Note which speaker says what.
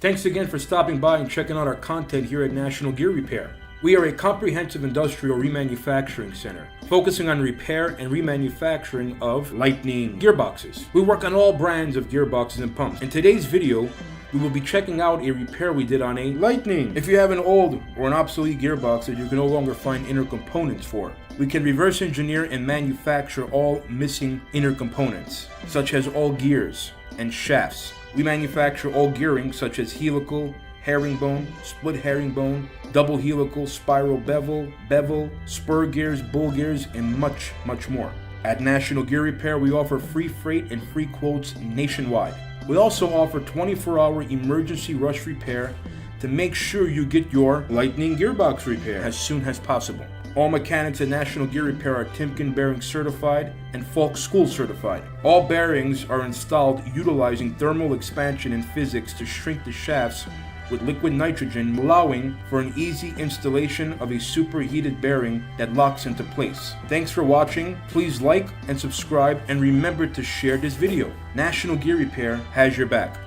Speaker 1: Thanks again for stopping by and checking out our content here at National Gear Repair. We are a comprehensive industrial remanufacturing center, focusing on repair and remanufacturing of Lightnin Gearboxes. We work on all brands of gearboxes and pumps. In today's video, we will be checking out a repair we did on a Lightnin. If you have an old or an obsolete gearbox that you can no longer find inner components for, we can reverse engineer and manufacture all missing inner components, such as all gears and shafts. We manufacture all gearing such as helical, herringbone, split herringbone, double helical, spiral bevel, spur gears, bull gears, and much more. At National Gear Repair, we offer free freight and free quotes nationwide. We also offer 24-hour emergency rush repair to make sure you get your Lightnin Gearbox repair as soon as possible. All mechanics at National Gear Repair are Timken bearing certified and Falk School certified. All bearings are installed utilizing thermal expansion and physics to shrink the shafts with liquid nitrogen, allowing for an easy installation of a superheated bearing that locks into place. Thanks for watching. Please like and subscribe, and remember to share this video. National Gear Repair has your back.